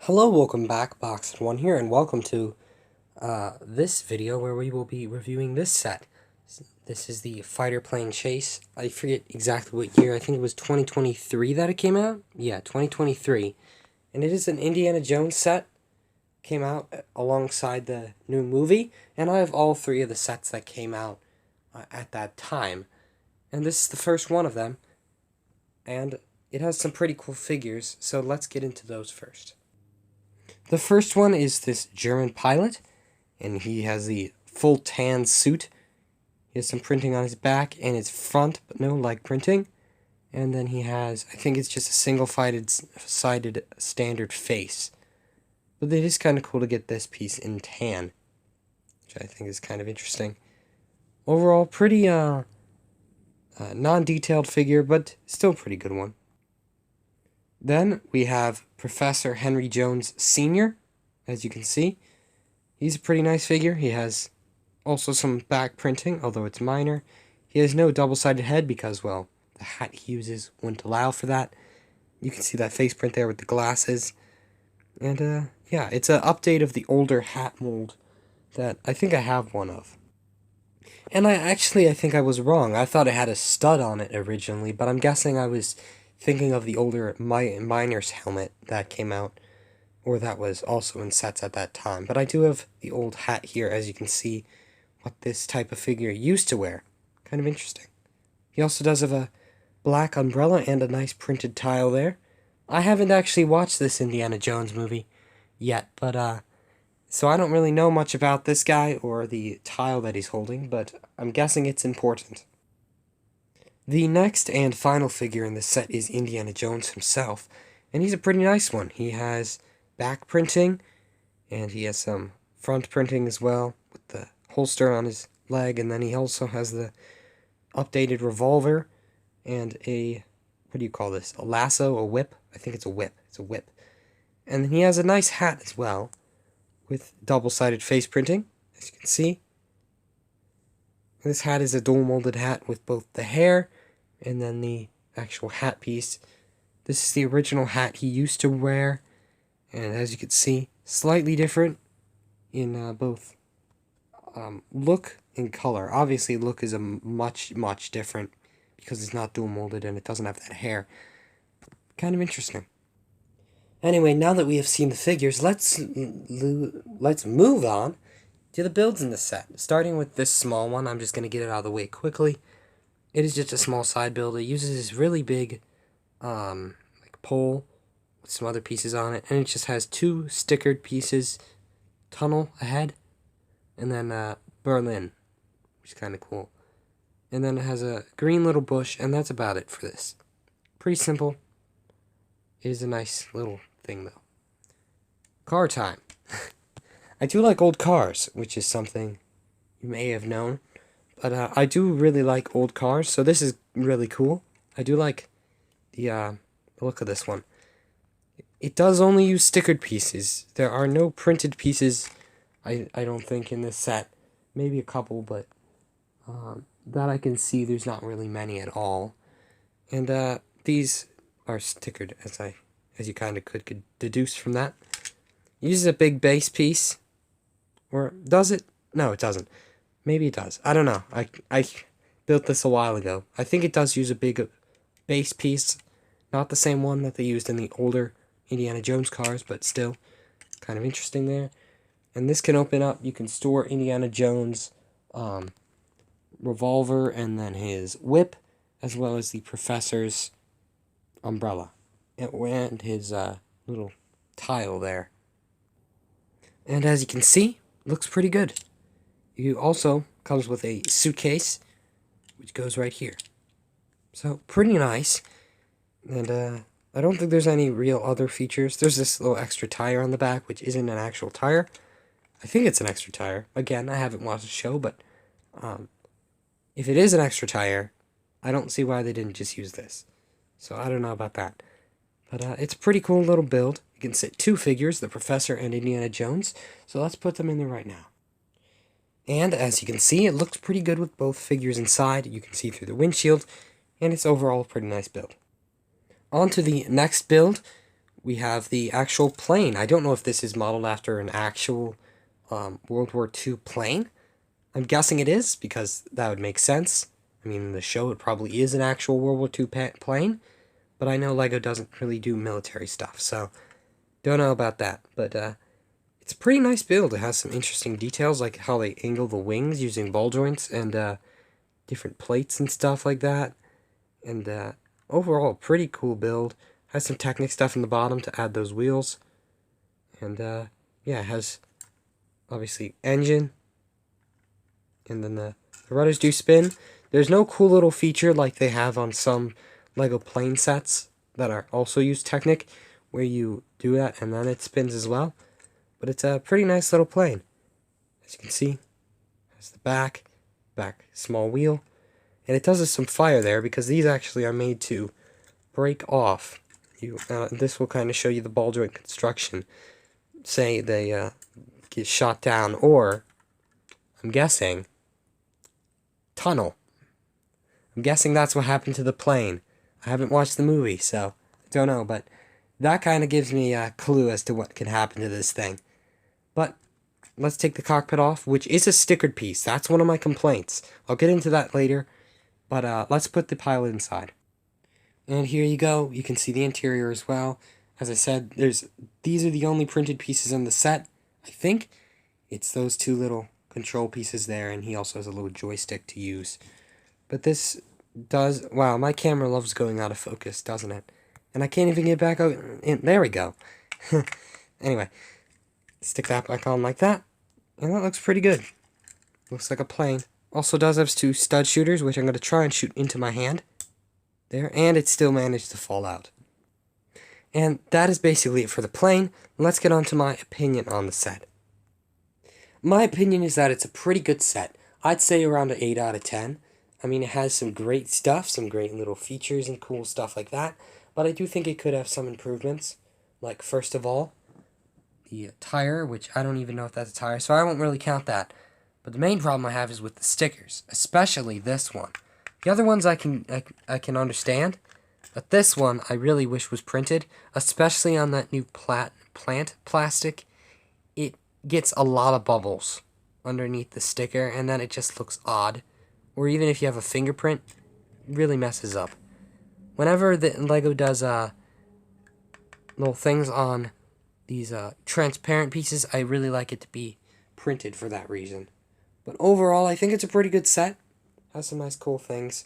Hello, welcome back, Boxed1 here, and welcome to this video where we will be reviewing this set. This is the Fighter Plane Chase. I forget exactly what year. I think it was 2023 that it came out. Yeah, 2023. And it is an Indiana Jones set. Came out alongside the new movie, and I have all three of the sets that came out at that time. And this is the first one of them, and it has some pretty cool figures, so let's get into those first. The first one is this German pilot, and he has the full tan suit. He has some printing on his back and his front, but no leg printing. And then he has, I think it's just a single-sided standard face. But it is kind of cool to get this piece in tan, which I think is kind of interesting. Overall, pretty non-detailed figure, but still a pretty good one. Then we have Professor Henry Jones Sr., as you can see. He's a pretty nice figure. He has also some back printing, although it's minor. He has no double-sided head because, well, the hat he uses wouldn't allow for that. You can see that face print there with the glasses. And, yeah, it's an update of the older hat mold that I think I have one of. And I think I was wrong. I thought it had a stud on it originally, but I'm guessing I was thinking of the older miner's helmet that came out, or that was also in sets at that time. But I do have the old hat here, as you can see, what this type of figure used to wear. Kind of interesting. He also does have a black umbrella and a nice printed tile there. I haven't actually watched this Indiana Jones movie yet, but so I don't really know much about this guy or the tile that he's holding, but I'm guessing it's important. The next and final figure in this set is Indiana Jones himself, and he's a pretty nice one. He has back printing, and he has some front printing as well, with the holster on his leg, and then he also has the updated revolver, and a, what do you call this, a lasso, a whip? I think it's a whip. It's a whip. And then he has a nice hat as well, with double-sided face printing, as you can see. This hat is a dual-molded hat with both the hair and then the actual hat piece. This is the original hat he used to wear, and as you can see, slightly different in both look and color. Obviously, look is a much different because it's not dual-molded and it doesn't have that hair. Kind of interesting. Anyway, now that we have seen the figures, let's move on to the builds in the set. Starting with this small one, I'm just going to get it out of the way quickly. It is just a small side build. It uses this really big like pole with some other pieces on it, and it just has two stickered pieces, tunnel ahead, and then Berlin, which is kind of cool. And then it has a green little bush, and that's about it for this. Pretty simple. It is a nice little thing, though. Car time. I do like old cars, which is something you may have known. But I do really like old cars, so this is really cool. I do like the look of this one. It does only use stickered pieces. There are no printed pieces, I don't think, in this set. Maybe a couple, but that I can see, there's not really many at all. And these are stickered, as you kind of could deduce from that. It uses a big base piece. Or does it? No, it doesn't. Maybe it does. I don't know. I built this a while ago. I think it does use a big base piece. Not the same one that they used in the older Indiana Jones cars, but still kind of interesting there. And this can open up. You can store Indiana Jones' revolver and then his whip, as well as the professor's umbrella. And his little tile there. And as you can see, looks pretty good. It also comes with a suitcase, which goes right here. So, pretty nice. And I don't think there's any real other features. There's this little extra tire on the back, which isn't an actual tire. I think it's an extra tire. Again, I haven't watched the show, but if it is an extra tire, I don't see why they didn't just use this. So, I don't know about that. But it's a pretty cool little build. You can sit two figures, the Professor and Indiana Jones. So let's put them in there right now. And as you can see, it looks pretty good with both figures inside. You can see through the windshield, and it's overall a pretty nice build. On to the next build, we have the actual plane. I don't know if this is modeled after an actual World War II plane. I'm guessing it is, because that would make sense. I mean, in the show, it probably is an actual World War II plane, but I know LEGO doesn't really do military stuff, so don't know about that. But it's a pretty nice build. It has some interesting details, like how they angle the wings using ball joints and different plates and stuff like that. And overall, pretty cool build. Has some Technic stuff in the bottom to add those wheels. And yeah, it has obviously engine. And then the rudders do spin. There's no cool little feature like they have on some LEGO plane sets that are also use Technic, where you do that and then it spins as well. But it's a pretty nice little plane. As you can see, has the back small wheel. And it does have some fire there, because these actually are made to break off. This will kind of show you the ball joint construction. Say they get shot down, or, I'm guessing, tunnel. I'm guessing that's what happened to the plane. I haven't watched the movie, so I don't know, but that kind of gives me a clue as to what could happen to this thing. But let's take the cockpit off, which is a stickered piece. That's one of my complaints. I'll get into that later, but let's put the pilot inside. And here you go. You can see the interior as well. As I said, these are the only printed pieces in the set. I think it's those two little control pieces there, and he also has a little joystick to use. But this does... Wow, my camera loves going out of focus, doesn't it? And I can't even get back out... There we go. Anyway, stick that back on like that, and that looks pretty good. Looks like a plane. Also does have two stud shooters, which I'm going to try and shoot into my hand. There, and it still managed to fall out. And that is basically it for the plane. Let's get on to my opinion on the set. My opinion is that it's a pretty good set. I'd say around an 8 out of 10. I mean, it has some great stuff, some great little features and cool stuff like that, but I do think it could have some improvements. Like, first of all, the tire, which I don't even know if that's a tire, so I won't really count that. But the main problem I have is with the stickers, especially this one. The other ones I can understand, but this one I really wish was printed, especially on that new plant plastic. It gets a lot of bubbles underneath the sticker, and then it just looks odd. Or even if you have a fingerprint, it really messes up. Whenever the LEGO does little things on these transparent pieces, I really like it to be printed for that reason. But overall, I think it's a pretty good set. Has some nice cool things.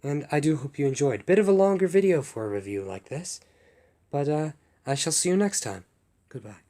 And I do hope you enjoyed. Bit of a longer video for a review like this. But I shall see you next time. Goodbye.